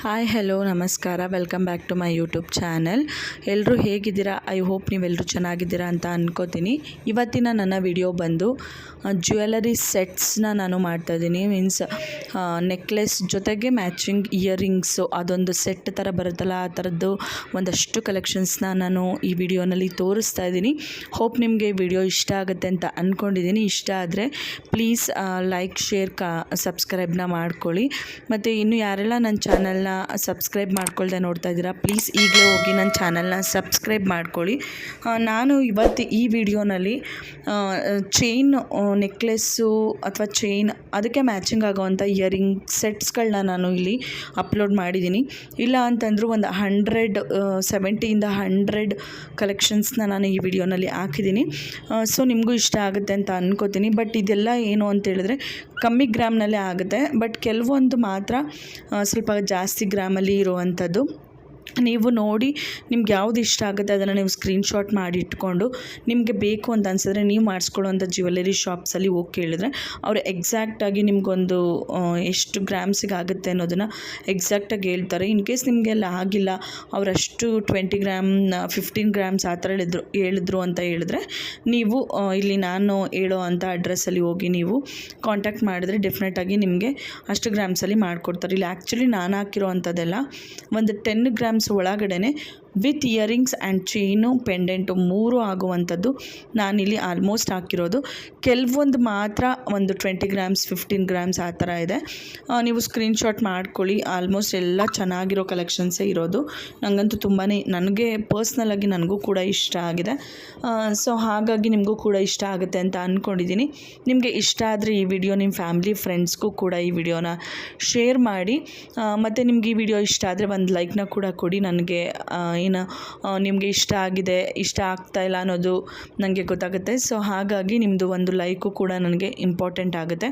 Hi hello ನಮಸ್ಕಾರ, welcome back to my YouTube channel. ಎಲ್ಲರೂ ಹೇಗಿದ್ದೀರಾ? ಐ ಹೋಪ್ ನೀವೆಲ್ಲರೂ ಚೆನ್ನಾಗಿದ್ದೀರಾ ಅಂತ ಅನ್ಕೋತೀನಿ. ಇವತ್ತಿನ ನನ್ನ ವಿಡಿಯೋ ಬಂದು ಜ್ಯುವೆಲರಿ ಸೆಟ್ಸ್ನ ನಾನು ಮಾಡ್ತಾಯಿದ್ದೀನಿ. ಮೀನ್ಸ್ ನೆಕ್ಲೆಸ್ ಜೊತೆಗೆ ಮ್ಯಾಚಿಂಗ್ ಇಯರಿಂಗ್ಸು, ಅದೊಂದು ಸೆಟ್ ಥರ ಬರುತ್ತಲ್ಲ, ಆ ಥರದ್ದು ಒಂದಷ್ಟು ಕಲೆಕ್ಷನ್ಸ್ನ ನಾನು ಈ ವಿಡಿಯೋನಲ್ಲಿ ತೋರಿಸ್ತಾ ಇದ್ದೀನಿ. ಹೋಪ್ ನಿಮಗೆ ವಿಡಿಯೋ ಇಷ್ಟ ಆಗುತ್ತೆ ಅಂತ ಅಂದ್ಕೊಂಡಿದ್ದೀನಿ. ಇಷ್ಟ ಆದರೆ ಪ್ಲೀಸ್ ಲೈಕ್, ಶೇರ್, ಸಬ್ಸ್ಕ್ರೈಬ್ನ ಮಾಡ್ಕೊಳ್ಳಿ. ಮತ್ತು ಇನ್ನು ಯಾರೆಲ್ಲ ನನ್ನ ಚಾನಲ್ನ ಸಬ್ಸ್ಕ್ರೈಬ್ ಮಾಡ್ಕೊಳ್ದೆ ನೋಡ್ತಾ ಇದ್ದೀರಾ, ಪ್ಲೀಸ್ ಈಗಲೇ ಹೋಗಿ ನನ್ನ ಚಾನಲ್ನ ಸಬ್ಸ್ಕ್ರೈಬ್ ಮಾಡ್ಕೊಳ್ಳಿ. ನಾನು ಇವತ್ತು ಈ ವಿಡಿಯೋನಲ್ಲಿ ಚೈನ್, ನೆಕ್ಲೆಸ್ಸು ಅಥವಾ ಚೈನ್ ಅದಕ್ಕೆ ಮ್ಯಾಚಿಂಗ್ ಆಗೋವಂಥ ಇಯರಿಂಗ್ ಸೆಟ್ಸ್ಗಳನ್ನ ನಾನು ಇಲ್ಲಿ ಅಪ್ಲೋಡ್ ಮಾಡಿದ್ದೀನಿ. ಇಲ್ಲ ಅಂತಂದರೂ ಒಂದು 70ಇಂದ 100 ಕಲೆಕ್ಷನ್ಸ್ನ ನಾನು ಈ ವಿಡಿಯೋನಲ್ಲಿ ಹಾಕಿದ್ದೀನಿ. ಸೊ ನಿಮಗೂ ಇಷ್ಟ ಆಗುತ್ತೆ ಅಂತ ಅಂದ್ಕೋತೀನಿ. ಬಟ್ ಇದೆಲ್ಲ ಏನು ಅಂತ ಹೇಳಿದ್ರೆ ಕಮ್ಮಿ ಗ್ರಾಮ್ನಲ್ಲೇ ಆಗುತ್ತೆ. ಬಟ್ ಕೆಲವೊಂದು ಮಾತ್ರ ಸ್ವಲ್ಪ ಜಾಸ್ತಿ ಗ್ರಾಮಲ್ಲಿ ಇರುವಂಥದ್ದು. ನೀವು ನೋಡಿ ನಿಮ್ಗೆ ಯಾವುದು ಇಷ್ಟ ಆಗುತ್ತೆ ಅದನ್ನು ನೀವು ಸ್ಕ್ರೀನ್ಶಾಟ್ ಮಾಡಿ ಇಟ್ಕೊಂಡು, ನಿಮಗೆ ಬೇಕು ಅಂತ ಅನಿಸಿದ್ರೆ ನೀವು ಮಾಡಿಸ್ಕೊಳ್ಳೋವಂಥ ಜ್ಯುವೆಲರಿ ಶಾಪ್ಸಲ್ಲಿ ಹೋಗಿ ಕೇಳಿದ್ರೆ ಅವರು ಎಕ್ಸಾಕ್ಟಾಗಿ ನಿಮಗೊಂದು ಎಷ್ಟು ಗ್ರಾಮ್ಸಿಗೆ ಆಗುತ್ತೆ ಅನ್ನೋದನ್ನು ಎಕ್ಸಾಕ್ಟಾಗಿ ಹೇಳ್ತಾರೆ. ಇನ್ ಕೇಸ್ ನಿಮಗೆಲ್ಲ ಆಗಿಲ್ಲ, ಅವರಷ್ಟು 20 ಗ್ರಾಮ್ 15 ಗ್ರಾಮ್ಸ್ ಆ ಥರ ಹೇಳಿದ್ರು ಅಂತ ಹೇಳಿದ್ರೆ, ನೀವು ಇಲ್ಲಿ ನಾನು ಹೇಳೋ ಅಂಥ ಅಡ್ರೆಸ್ಸಲ್ಲಿ ಹೋಗಿ ನೀವು ಕಾಂಟ್ಯಾಕ್ಟ್ ಮಾಡಿದ್ರೆ ಡೆಫಿನೆಟಾಗಿ ನಿಮಗೆ ಅಷ್ಟು ಗ್ರಾಮ್ಸಲ್ಲಿ ಮಾಡಿಕೊಡ್ತಾರೆ. ಇಲ್ಲಿ ಆ್ಯಕ್ಚುಲಿ ನಾನು ಹಾಕಿರೋ ಅಂಥದ್ದೆಲ್ಲ ಒಂದು 10 ಗ್ರಾಮ್ಸ್ ಒಳಗಡೆ with earrings and chain, pendant 3 ಆಗುವಂಥದ್ದು ನಾನಿಲ್ಲಿ ಆಲ್ಮೋಸ್ಟ್ ಹಾಕಿರೋದು. ಕೆಲವೊಂದು ಮಾತ್ರ ಒಂದು 20 ಗ್ರಾಮ್ಸ್ 15 ಗ್ರಾಮ್ಸ್ ಆ ಥರ ಇದೆ. ನೀವು ಸ್ಕ್ರೀನ್ಶಾಟ್ ಮಾಡ್ಕೊಳ್ಳಿ. ಆಲ್ಮೋಸ್ಟ್ ಎಲ್ಲ ಚೆನ್ನಾಗಿರೋ ಕಲೆಕ್ಷನ್ಸೇ ಇರೋದು. ನನಗಂತೂ ತುಂಬಾ, ನನಗೆ ಪರ್ಸ್ನಲಾಗಿ ನನಗೂ ಕೂಡ ಇಷ್ಟ ಆಗಿದೆ. ಸೊ ಹಾಗಾಗಿ ನಿಮಗೂ ಕೂಡ ಇಷ್ಟ ಆಗುತ್ತೆ ಅಂತ ಅಂದ್ಕೊಂಡಿದ್ದೀನಿ. ನಿಮಗೆ ಇಷ್ಟ ಆದರೆ ಈ ವಿಡಿಯೋ ನಿಮ್ಮ ಫ್ಯಾಮಿಲಿ ಫ್ರೆಂಡ್ಸ್ಗೂ ಕೂಡ ಈ ವಿಡಿಯೋನ ಶೇರ್ ಮಾಡಿ. ಮತ್ತು ನಿಮ್ಗೆ ಈ ವಿಡಿಯೋ ಇಷ್ಟ ಆದರೆ ಒಂದು ಲೈಕ್ನ ಕೂಡ ಕೊಡಿ. ನನಗೆ ಏನು ನಿಮಗೆ ಇಷ್ಟ ಆಗಿದೆ, ಇಷ್ಟ ಆಗ್ತಾ ಇಲ್ಲ ಅನ್ನೋದು ನನಗೆ ಗೊತ್ತಾಗುತ್ತೆ. ಸೊ ಹಾಗಾಗಿ ನಿಮ್ಮದು ಒಂದು ಲೈಕು ಕೂಡ ನನಗೆ ಇಂಪಾರ್ಟೆಂಟ್ ಆಗುತ್ತೆ.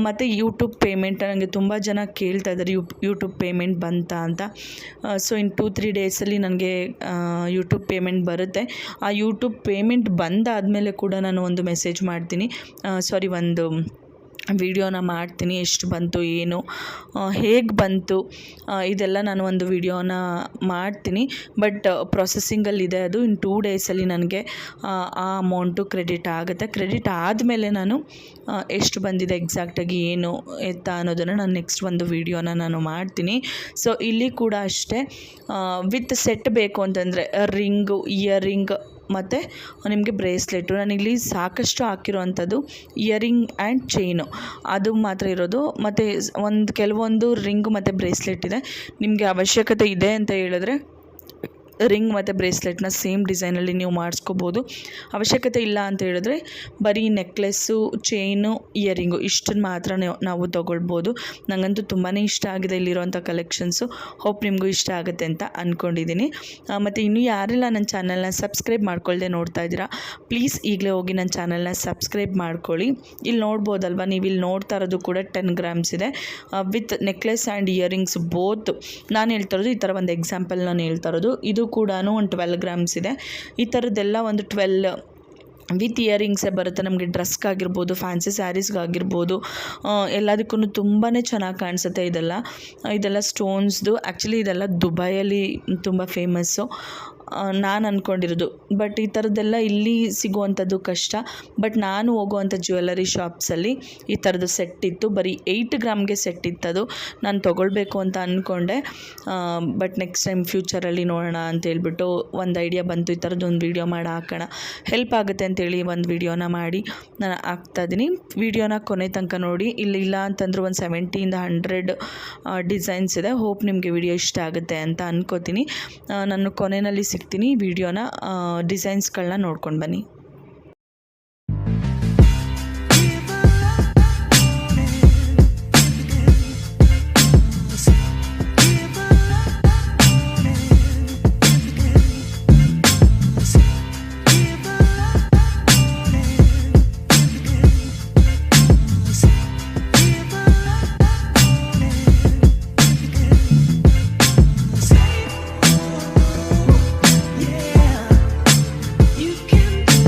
ಮತ್ತು ಯೂಟ್ಯೂಬ್ ಪೇಮೆಂಟ್ ನನಗೆ ತುಂಬ ಜನ ಕೇಳ್ತಾ ಇದ್ದಾರೆ, ಯೂಟ್ಯೂಬ್ ಪೇಮೆಂಟ್ ಬಂತಾ ಅಂತ. ಸೊ ಇನ್ನು 2-3 ಡೇಸಲ್ಲಿ ನನಗೆ ಯೂಟ್ಯೂಬ್ ಪೇಮೆಂಟ್ ಬರುತ್ತೆ. ಆ ಯೂಟ್ಯೂಬ್ ಪೇಮೆಂಟ್ ಬಂದಾದಮೇಲೆ ಕೂಡ ನಾನು ಒಂದು ಮೆಸೇಜ್ ಮಾಡ್ತೀನಿ, ಒಂದು ವಿಡಿಯೋನ ಮಾಡ್ತೀನಿ. ಎಷ್ಟು ಬಂತು, ಏನು, ಹೇಗೆ ಬಂತು, ಇದೆಲ್ಲ ನಾನು ಒಂದು ವಿಡಿಯೋನ ಮಾಡ್ತೀನಿ. ಬಟ್ ಪ್ರೊಸೆಸಿಂಗಲ್ಲಿದೆ ಅದು. ಇನ್ನು 2 ಡೇಸಲ್ಲಿ ನನಗೆ ಆ ಅಮೌಂಟು ಕ್ರೆಡಿಟ್ ಆಗುತ್ತೆ. ಕ್ರೆಡಿಟ್ ಆದಮೇಲೆ ನಾನು ಎಷ್ಟು ಬಂದಿದೆ ಎಕ್ಸಾಕ್ಟಾಗಿ ಏನು ಎತ್ತ ಅನ್ನೋದನ್ನು ನಾನು ನೆಕ್ಸ್ಟ್ ಒಂದು ವಿಡಿಯೋನ ನಾನು ಮಾಡ್ತೀನಿ. ಸೊ ಇಲ್ಲಿ ಕೂಡ ಅಷ್ಟೇ, ವಿತ್ ಸೆಟ್ ಬೇಕು ಅಂತಂದರೆ ರಿಂಗು, ಇಯರಿಂಗ್ ಮತ್ತು ನಿಮಗೆ ಬ್ರೇಸ್ಲೆಟು. ನಾನಿಲ್ಲಿ ಸಾಕಷ್ಟು ಹಾಕಿರೋವಂಥದ್ದು ಇಯರಿಂಗ್ ಆ್ಯಂಡ್ ಚೈನು ಅದು ಮಾತ್ರ ಇರೋದು. ಮತ್ತು ಕೆಲವೊಂದು ರಿಂಗು ಮತ್ತು ಬ್ರೇಸ್ಲೆಟ್ ಇದೆ. ನಿಮಗೆ ಅವಶ್ಯಕತೆ ಇದೆ ಅಂತ ಹೇಳಿದ್ರೆ ರಿಂಗ್ ಮತ್ತು ಬ್ರೇಸ್ಲೆಟ್ನ ಸೇಮ್ ಡಿಸೈನಲ್ಲಿ ನೀವು ಮಾಡಿಸ್ಕೋಬೋದು. ಅವಶ್ಯಕತೆ ಇಲ್ಲ ಅಂತ ಹೇಳಿದ್ರೆ ಬರೀ ನೆಕ್ಲೆಸ್ಸು, ಚೈನು, ಇಯರಿಂಗು ಇಷ್ಟನ್ನು ಮಾತ್ರ ನಾವು ತೊಗೊಳ್ಬೋದು. ನನಗಂತೂ ತುಂಬಾ ಇಷ್ಟ ಆಗಿದೆ ಇಲ್ಲಿರೋಂಥ ಕಲೆಕ್ಷನ್ಸು. ಹೋಪ್ ನಿಮಗೂ ಇಷ್ಟ ಆಗುತ್ತೆ ಅಂತ ಅಂದ್ಕೊಂಡಿದ್ದೀನಿ. ಮತ್ತು ಇನ್ನೂ ಯಾರೆಲ್ಲ ನನ್ನ ಚಾನಲ್ನ ಸಬ್ಸ್ಕ್ರೈಬ್ ಮಾಡ್ಕೊಳ್ದೆ ನೋಡ್ತಾ ಇದ್ದೀರಾ, ಪ್ಲೀಸ್ ಈಗಲೇ ಹೋಗಿ ನನ್ನ ಚಾನಲ್ನ ಸಬ್ಸ್ಕ್ರೈಬ್ ಮಾಡ್ಕೊಳ್ಳಿ. ಇಲ್ಲಿ ನೋಡ್ಬೋದಲ್ವ, ನೀವು ಇಲ್ಲಿ ನೋಡ್ತಾ ಇರೋದು ಕೂಡ 10 ಗ್ರಾಮ್ಸ್ ಇದೆ with necklace and earrings both. ನಾನು ಹೇಳ್ತಾ ಇರೋದು ಈ ಥರ ಒಂದು ಎಕ್ಸಾಂಪಲ್ ನಾನು ಹೇಳ್ತಾ ಇರೋದು. ಇದು ಕೂಡ ಒಂದು 12 ಗ್ರಾಮ್ಸ್ ಇದೆ. ಈ ಥರದ್ದೆಲ್ಲ ಒಂದು 12 ವಿತ್ ಇಯರಿಂಗ್ಸೇ ಬರುತ್ತೆ. ನಮಗೆ ಡ್ರೆಸ್ಗಾಗಿರ್ಬೋದು, ಫ್ಯಾನ್ಸಿ ಸ್ಯಾರೀಸ್ಗಾಗಿರ್ಬೋದು, ಎಲ್ಲದಕ್ಕೂ ತುಂಬಾ ಚೆನ್ನಾಗಿ ಕಾಣಿಸುತ್ತೆ. ಇದೆಲ್ಲ ಸ್ಟೋನ್ಸ್ದು. ಆ್ಯಕ್ಚುಲಿ ಇದೆಲ್ಲ ದುಬೈಯಲ್ಲಿ ತುಂಬ ಫೇಮಸ್ಸು ನಾನು ಅಂದ್ಕೊಂಡಿರೋದು. ಬಟ್ ಈ ಥರದ್ದೆಲ್ಲ ಇಲ್ಲಿ ಸಿಗುವಂಥದ್ದು ಕಷ್ಟ. ಬಟ್ ನಾನು ಹೋಗುವಂಥ ಜ್ಯುವೆಲರಿ ಶಾಪ್ಸಲ್ಲಿ ಈ ಥರದ್ದು ಸೆಟ್ ಇತ್ತು. ಬರೀ 8 ಗ್ರಾಮ್ಗೆ ಸೆಟ್ ಇತ್ತದು. ನಾನು ತೊಗೊಳ್ಬೇಕು ಅಂತ ಅಂದ್ಕೊಂಡೆ. ಬಟ್ ನೆಕ್ಸ್ಟ್ ಟೈಮ್ ಫ್ಯೂಚರಲ್ಲಿ ನೋಡೋಣ ಅಂತೇಳ್ಬಿಟ್ಟು ಒಂದು ಐಡಿಯಾ ಬಂತು, ಈ ಥರದ್ದೊಂದು ವೀಡಿಯೋ ಮಾಡಿ ಹಾಕೋಣ, ಹೆಲ್ಪ್ ಆಗುತ್ತೆ ಅಂತೇಳಿ ಒಂದು ವೀಡಿಯೋನ ಮಾಡಿ ನಾನು ಹಾಕ್ತಾಯಿದ್ದೀನಿ. ವೀಡಿಯೋನ ಕೊನೆ ತನಕ ನೋಡಿ. ಇಲ್ಲ ಅಂತಂದ್ರೆ ಒಂದು 70ಇಂದ 100 ಡಿಸೈನ್ಸ್ ಇದೆ. ಹೋಪ್ ನಿಮಗೆ ವಿಡಿಯೋ ಇಷ್ಟ ಆಗುತ್ತೆ ಅಂತ ಅಂದ್ಕೋತೀನಿ. ನಾನು ಕೊನೆಯಲ್ಲಿ ಸಿಗ್ತೀನಿ. ವಿಡಿಯೋನ ಡಿಸೈನ್ಸ್ಗಳನ್ನ ನೋಡ್ಕೊಂಡು ಬನ್ನಿ. You can do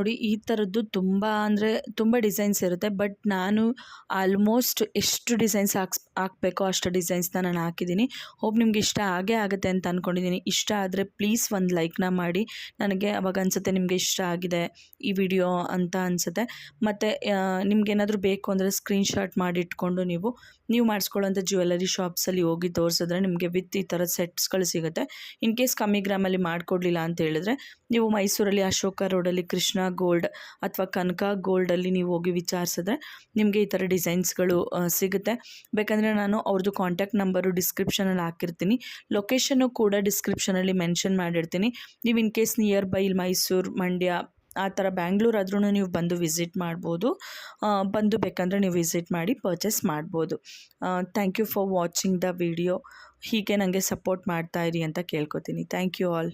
ನೋಡಿ ಈ ಥರದ್ದು ತುಂಬ ಡಿಸೈನ್ಸ್ ಇರುತ್ತೆ. ಬಟ್ ನಾನು ಆಲ್ಮೋಸ್ಟ್ ಎಷ್ಟು ಡಿಸೈನ್ಸ್ ಹಾಕಬೇಕೋ ಅಷ್ಟು ಡಿಸೈನ್ಸ್ನ ನಾನು ಹಾಕಿದ್ದೀನಿ. ಹೋಪ್ ನಿಮ್ಗೆ ಇಷ್ಟ ಆಗೇ ಆಗುತ್ತೆ ಅಂತ ಅಂದ್ಕೊಂಡಿದ್ದೀನಿ. ಇಷ್ಟ ಆದರೆ ಪ್ಲೀಸ್ ಒಂದು ಲೈಕ್ನ ಮಾಡಿ. ನನಗೆ ಅವಾಗ ಅನಿಸುತ್ತೆ ನಿಮಗೆ ಇಷ್ಟ ಆಗಿದೆ ಈ ವಿಡಿಯೋ ಅಂತ ಅನಿಸುತ್ತೆ. ಮತ್ತು ನಿಮ್ಗೇನಾದರೂ ಬೇಕು ಅಂದರೆ ಸ್ಕ್ರೀನ್ಶಾಟ್ ಮಾಡಿ ಇಟ್ಕೊಂಡು ನೀವು ಮಾಡಿಸ್ಕೊಳ್ಳೋಂಥ ಜ್ಯುವೆಲರಿ ಶಾಪ್ಸಲ್ಲಿ ಹೋಗಿ ತೋರಿಸಿದ್ರೆ ನಿಮಗೆ ವಿತ್ ಈ ಥರದ ಸೆಟ್ಸ್ಗಳು ಸಿಗುತ್ತೆ. ಇನ್ ಕೇಸ್ ಕಮ್ಮಿ ಗ್ರಾಮಲ್ಲಿ ಮಾಡಿಕೊಡ್ಲಿಲ್ಲ ಅಂತ ಹೇಳಿದ್ರೆ ನೀವು ಮೈಸೂರಲ್ಲಿ ಅಶೋಕ ರೋಡಲ್ಲಿ ಕೃಷ್ಣ ಗೋಲ್ಡ್ ಅಥವಾ ಕನಕ ಗೋಲ್ಡಲ್ಲಿ ನೀವು ಹೋಗಿ ವಿಚಾರಿಸಿದ್ರೆ ನಿಮಗೆ ಈ ಥರ ಡಿಸೈನ್ಸ್ಗಳು ಸಿಗುತ್ತೆ. ಬೇಕಂದರೆ ನಾನು ಅವ್ರದ್ದು ಕಾಂಟ್ಯಾಕ್ಟ್ ನಂಬರು ಡಿಸ್ಕ್ರಿಪ್ಷನಲ್ಲಿ ಹಾಕಿರ್ತೀನಿ. ಲೊಕೇಶನ್ನು ಕೂಡ ಡಿಸ್ಕ್ರಿಪ್ಷನಲ್ಲಿ ಮೆನ್ಷನ್ ಮಾಡಿರ್ತೀನಿ. ನೀವು in case near by Mysuru, Mandya ಆ ಥರ ಬ್ಯಾಂಗ್ಳೂರ್ ಆದ್ರೂ ನೀವು ಬಂದು ವಿಸಿಟ್ ಮಾಡ್ಬೋದು. ಬಂದು ಬೇಕಂದರೆ ನೀವು ವಿಸಿಟ್ ಮಾಡಿ ಪರ್ಚೇಸ್ ಮಾಡ್ಬೋದು. Thank you for watching the video. ಹೀಗೆ ನನಗೆ ಸಪೋರ್ಟ್ ಮಾಡ್ತಾಯಿರಿ ಅಂತ ಕೇಳ್ಕೊತೀನಿ. Thank you all.